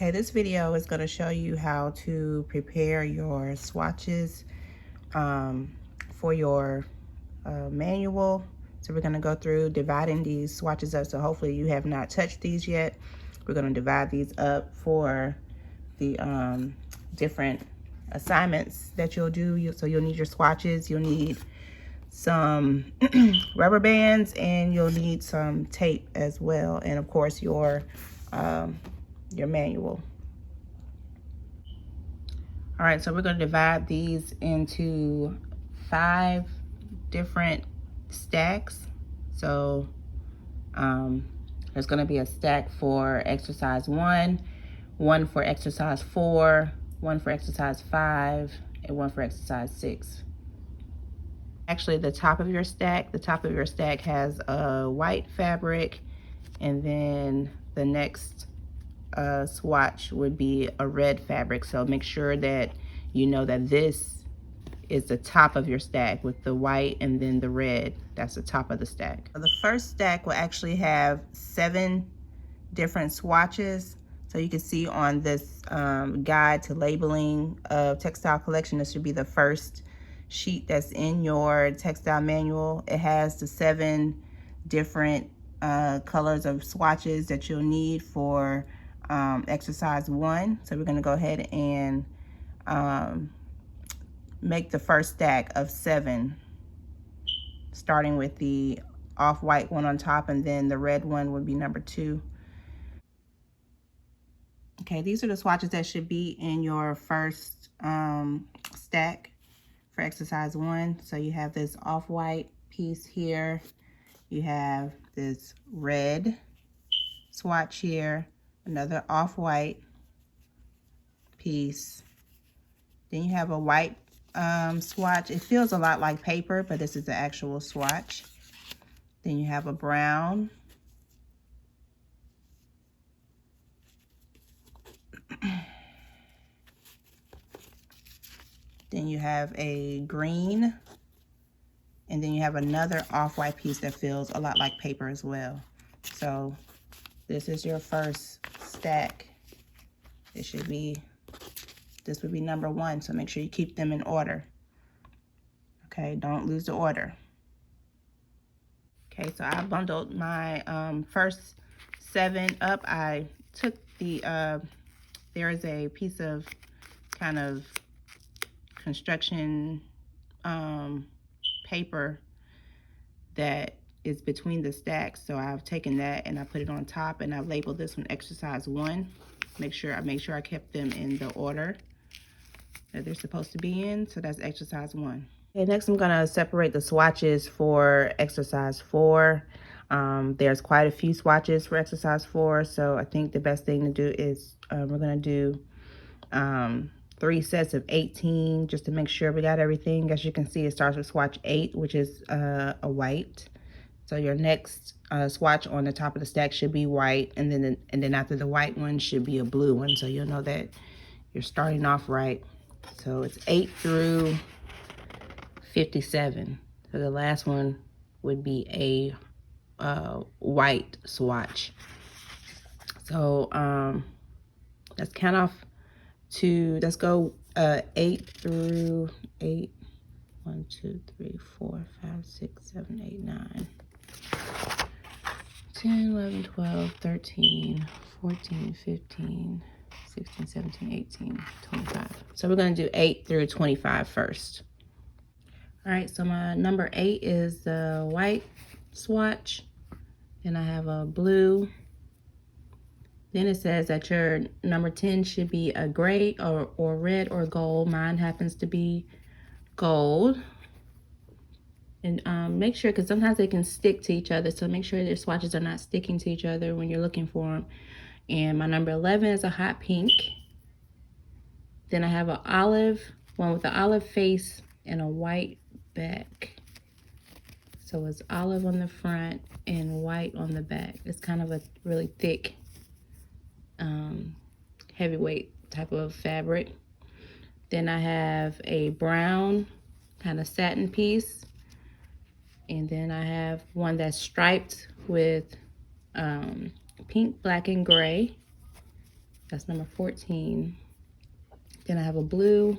Okay, this video is going to show you how to prepare your swatches for your manual. So we're going to go through dividing these swatches up. So hopefully you have not touched these yet. We're going to divide these up for the different assignments that you'll do. So you'll need your swatches, you'll need some rubber bands, and you'll need some tape as well, and of course your manual. All right, so we're going to divide these into 5 different stacks. So there's going to be a stack for exercise 1, 1 for exercise 4, 1 for exercise 5, and 1 for exercise 6. Actually, the top of your stack has a white fabric, and then the next swatch would be a red fabric. So make sure that you know that this is the top of your stack with the white and then the red. That's the top of the stack. The first stack will actually have 7 different swatches. So you can see on this guide to labeling of textile collection, this should be the first sheet that's in your textile manual. It has the 7 different colors of swatches that you'll need for exercise 1. So we're going to go ahead and make the first stack of 7, starting with the off-white one on top, and then the red one would be number 2. Okay, these are the swatches that should be in your first stack for exercise 1. So you have this off-white piece here, you have this red swatch here, another off-white piece, then you have a white swatch. It feels a lot like paper, but this is the actual swatch. Then you have a brown, then you have a green, and then you have another off-white piece that feels a lot like paper as well. So this is your first stack. This would be number 1, so make sure you keep them in order. Okay, don't lose the order. Okay, so I bundled my first 7 up. I took the, there is a piece of kind of construction paper that is between the stacks. So I've taken that and I put it on top, and I've labeled this one exercise 1. Make sure I kept them in the order that they're supposed to be in. So that's exercise 1. Okay, next I'm gonna separate the swatches for exercise 4. There's quite a few swatches for exercise 4, so I think the best thing to do is we're gonna do 3 sets of 18 just to make sure we got everything. As you can see, it starts with swatch 8, which is a white. So your next swatch on the top of the stack should be white, and then after the white one should be a blue one. So you'll know that you're starting off right. So it's 8 through 57. So the last one would be a white swatch. So let's count off to, let's go 8 through 8. 1, 2, 3, 4, 5, 6, 7, 8, 9, 10, 11, 12, 13, 14, 15, 16, 17, 18, 25. So we're going to do 8 through 25 first. All right, so my number 8 is the white swatch. Then I have a blue. Then it says that your number 10 should be a gray or red or gold. Mine happens to be gold. And make sure, because sometimes they can stick to each other, so make sure your swatches are not sticking to each other when you're looking for them. And my number 11 is a hot pink. Then I have an olive, one with an olive face and a white back. So it's olive on the front and white on the back. It's kind of a really thick, heavyweight type of fabric. Then I have a brown kind of satin piece. And then I have one that's striped with pink, black, and gray. That's number 14. Then I have a blue.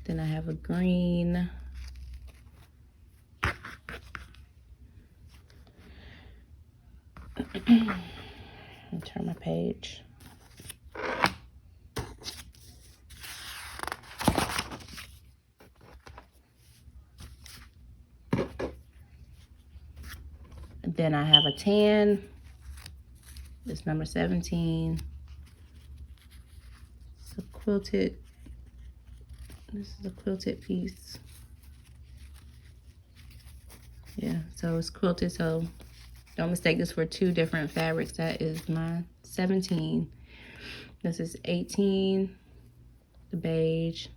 Then I have a green. Let me turn my page. Then I have a tan. It's number 17. It's a quilted. This is a quilted piece. Yeah, so it's quilted, so don't mistake this for two different fabrics. That is my 17. This is 18, the beige.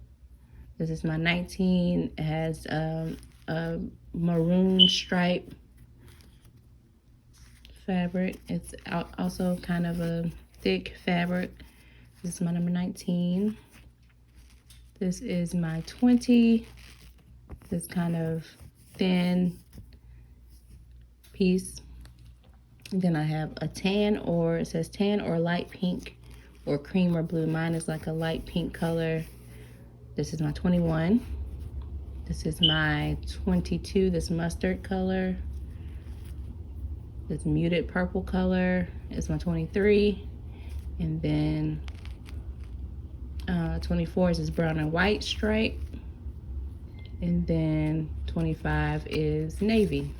This is my 19. It has a maroon stripe fabric. It's also kind of a thick fabric. This is my number 19. This is my 20. This kind of thin piece. And then I have a tan, or it says tan or light pink or cream or blue. Mine is like a light pink color. This is my 21. This is my 22, this mustard color. This muted purple color is my 23. And then 24 is this brown and white stripe. And then 25 is navy.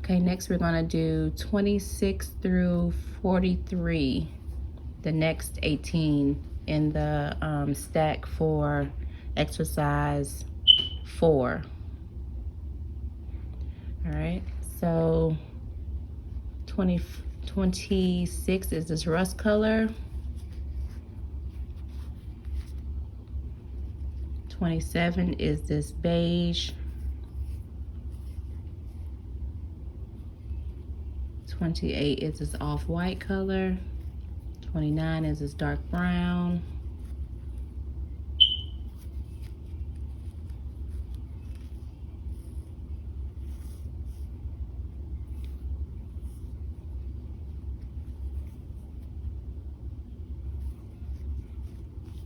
Okay, next we're gonna do 26 through 43, the next 18 in the stack for exercise 4. All right, so 26 is this rust color. 27 is this beige. 28 is this off-white color. 29 is this dark brown.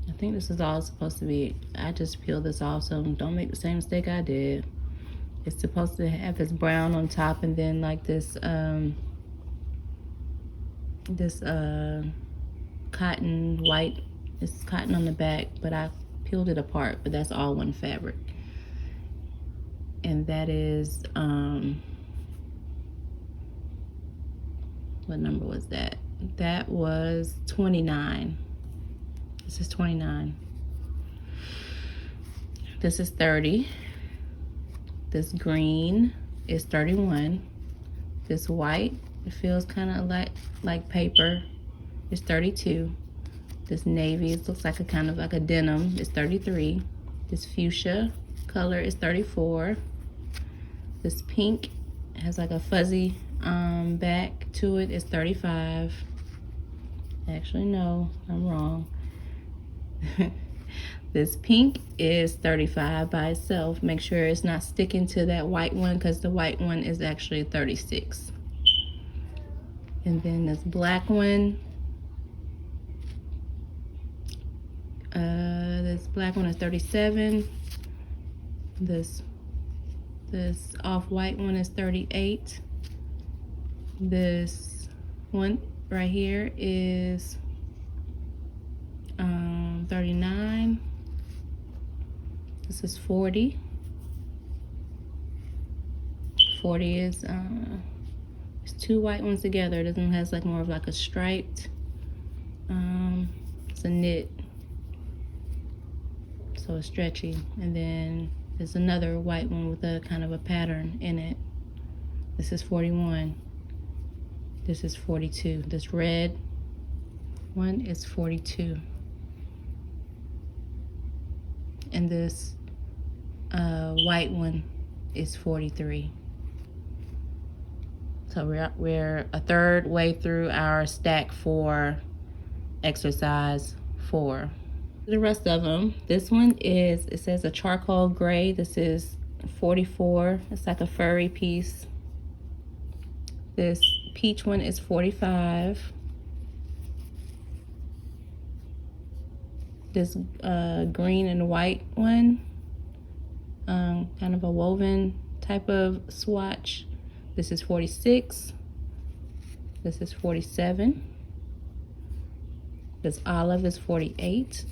I think this is all supposed to be, I just peeled this off, so don't make the same mistake I did. It's supposed to have this brown on top and then like this cotton white. It's cotton on the back, but I peeled it apart, but that's all one fabric. And that is what number was that? That was 29. This is 29. This is 30. This green is 31. This white, it feels kind of like paper, it's 32. This navy, it looks like a kind of like a denim, it's 33. This fuchsia color is 34. This pink has like a fuzzy back to it, it's 35. Actually, no, I'm wrong. This pink is 35 by itself. Make sure it's not sticking to that white one, because the white one is actually 36. And then this black one, this black one is 37. This off-white one is 38. This one right here is 39. This is 40. 40 is it's two white ones together. This one has like more of like a striped, it's a knit, so it's stretchy. And then there's another white one with a kind of a pattern in it. This is 41. This is 42. This red one is 42. And this white one is 43. So we're a third way through our stack for exercise 4. The rest of them, this one is, it says a charcoal gray. This is 44. It's like a furry piece. This peach one is 45. this green and white one, kind of a woven type of swatch. This is 46. This is 47. This olive is 48.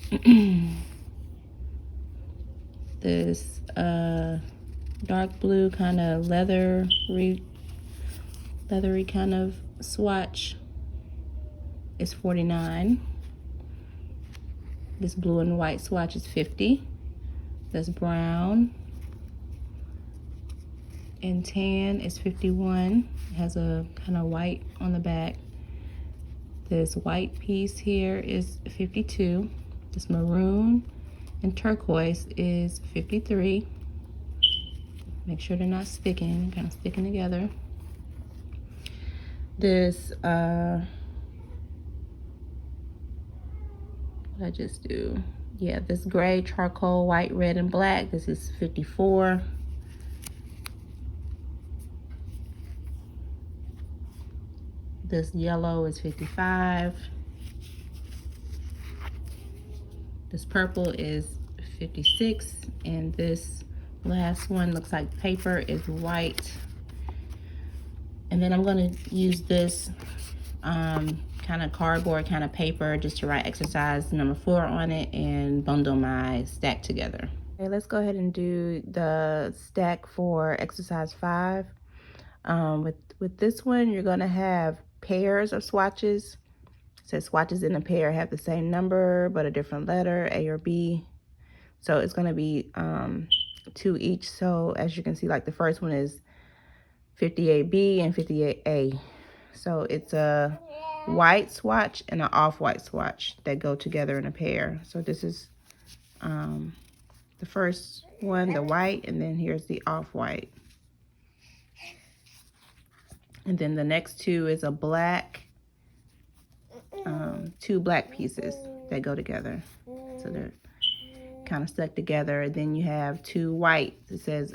This dark blue kind of leathery kind of swatch is 49. This blue and white swatch is 50. This brown and tan is 51. It has a kind of white on the back. This white piece here is 52. This maroon and turquoise is 53. Make sure they're not sticking, kind of sticking together. This, what did I just do? Yeah, this gray, charcoal, white, red, and black, this is 54. This yellow is 55. This purple is 56. And this last one looks like paper is white. And then I'm gonna use this kind of cardboard kind of paper just to write exercise number 4 on it and bundle my stack together. Okay, let's go ahead and do the stack for exercise 5. With this one, you're gonna have pairs of swatches. It says swatches in a pair have the same number but a different letter, A or B. So it's gonna be 2 each. So as you can see, like the first one is 58B and 58A. So it's a white swatch and an off-white swatch that go together in a pair. So this is the first one, the white, and then here's the off-white. And then the next 2 is a black, 2 black pieces that go together. So they're kind of stuck together. And then you have 2 white. It says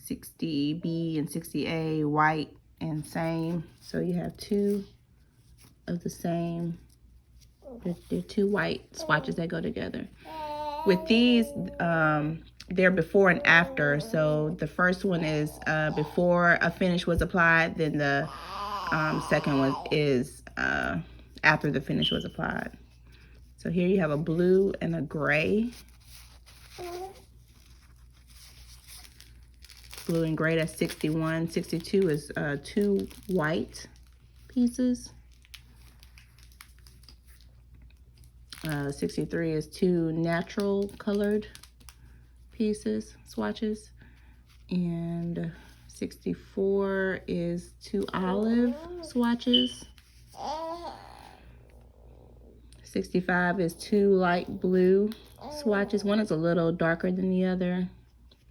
60B and 60A, white and same. So you have 2 of the same. They're 2 white swatches that go together. With these, they're before and after. So the first one is before a finish was applied, then the second one is after the finish was applied. So here you have a blue and a gray. Blue and gray, that's 61. 62 is 2 white pieces. 63 is 2 natural colored pieces, swatches. And 64 is 2 olive swatches. 65 is 2 light blue swatches. One is a little darker than the other,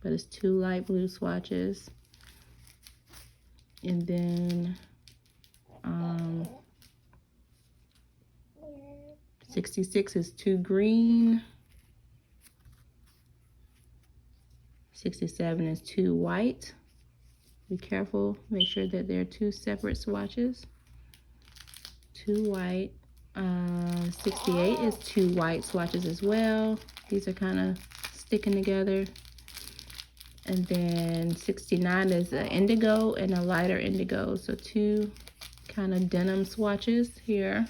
but it's 2 light blue swatches. And then 66 is 2 green. 67 is 2 white. Be careful, make sure that they're 2 separate swatches. 2 white. 68 is 2 white swatches as well. These are kind of sticking together. And then 69 is an indigo and a lighter indigo. So 2 kind of denim swatches here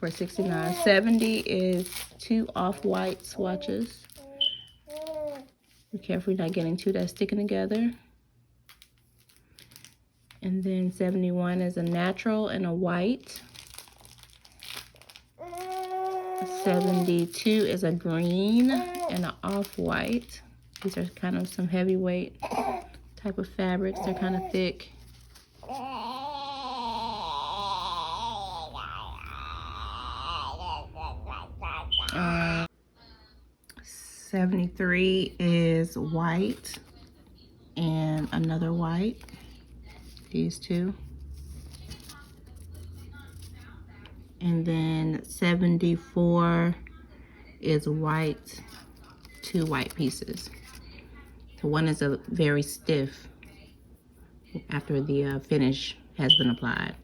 for 69. 70 is 2 off-white swatches. Be careful you're not getting 2 that's sticking together. And then 71 is a natural and a white. 72 is a green and an off-white. These are kind of some heavyweight type of fabrics. They're kind of thick. 73 is white and another white. These 2. And then 74 is white, 2 white pieces. So one is a very stiff after the finish has been applied.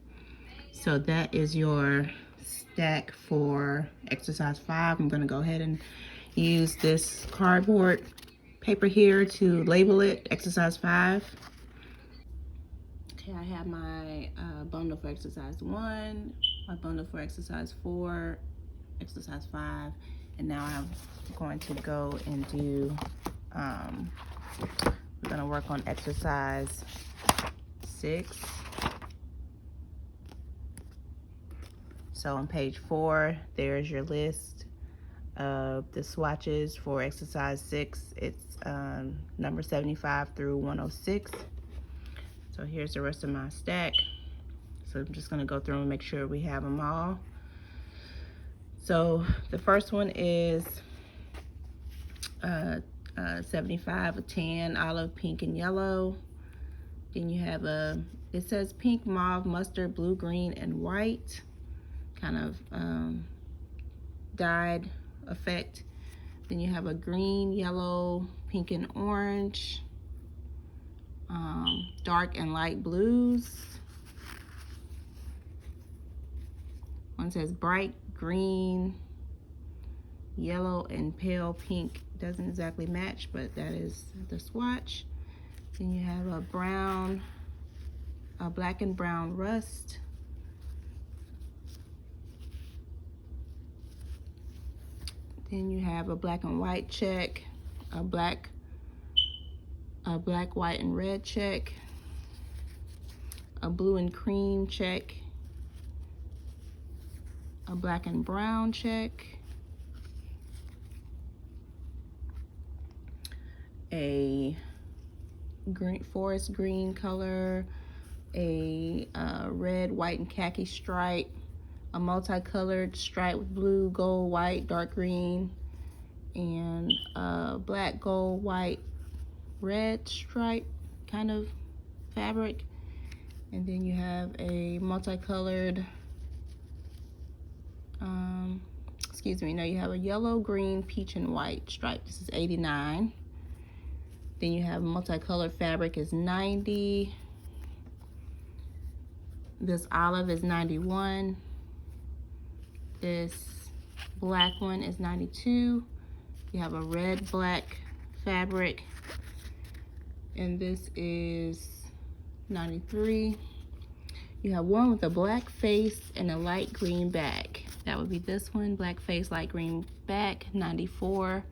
So that is your stack for exercise 5. I'm going to go ahead and use this cardboard paper here to label it exercise 5. Okay, I have my bundle for exercise 1, my bundle for exercise 4, exercise 5, and now I'm going to go and do, we're going to work on exercise 6. So on page 4, there's your list of the swatches for exercise 6. It's number 75 through 106. So here's the rest of my stack. So I'm just gonna go through and make sure we have them all. So the first one is 75, a tan, olive, pink, and yellow. Then you have it says pink, mauve, mustard, blue, green, and white. Kind of dyed effect. Then you have a green, yellow, pink, and orange. Dark and light blues. One says bright green, yellow, and pale pink. Doesn't exactly match, but that is the swatch. Then you have a brown, a black and brown rust. Then you have a black and white check, a black, white, and red check, a blue and cream check, a black and brown check, a green, forest green color, a red, white, and khaki stripe, a multicolored stripe with blue, gold, white, dark green, and black, gold, white, red stripe kind of fabric. And then you have a multicolored, you have a yellow, green, peach, and white stripe. This is 89. Then you have multicolored fabric is 90. This olive is 91. This black one is 92. You have a red, black fabric, and this is 93. You have one with a black face and a light green back. That would be this one, black face, light green back, 94.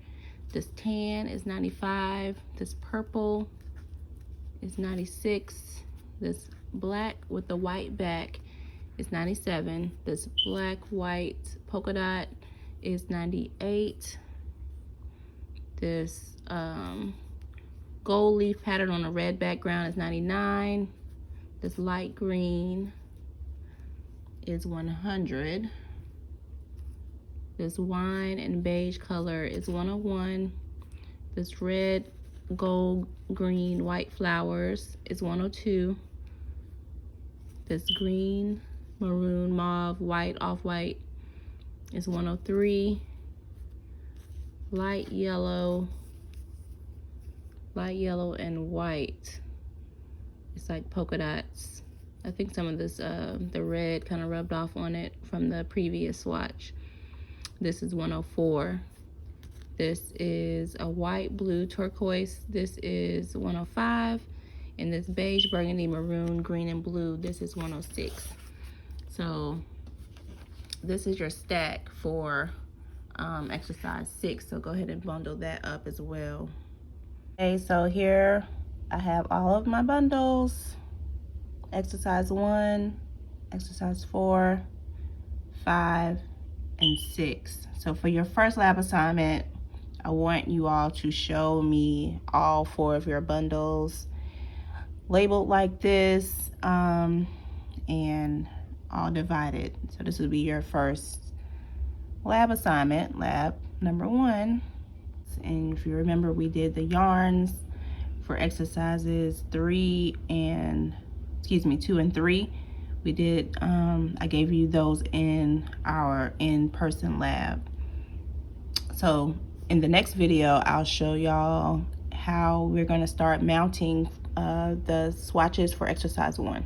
This tan is 95. This purple is 96. This black with the white back is 97. This black, white polka dot is 98. This gold leaf pattern on a red background is 99. This light green is 100. This wine and beige color is 101. This red, gold, green, white flowers is 102. This green, maroon, mauve, white, off-white is 103. Light yellow and white. It's like polka dots. I think some of this, the red kind of rubbed off on it from the previous swatch. This is 104. This is a white, blue, turquoise. This is 105. And this beige, burgundy, maroon, green, and blue, this is 106. So this is your stack for exercise 6. So go ahead and bundle that up as well. Okay, so here I have all of my bundles. Exercise 1, exercise 4, 5, and 6. So for your first lab assignment, I want you all to show me all 4 of your bundles labeled like this, and all divided. So this will be your first lab assignment, lab number 1. And if you remember, we did the yarns for exercises 2 and 3. We did, I gave you those in our in-person lab. So in the next video, I'll show y'all how we're gonna start mounting the swatches for exercise 1.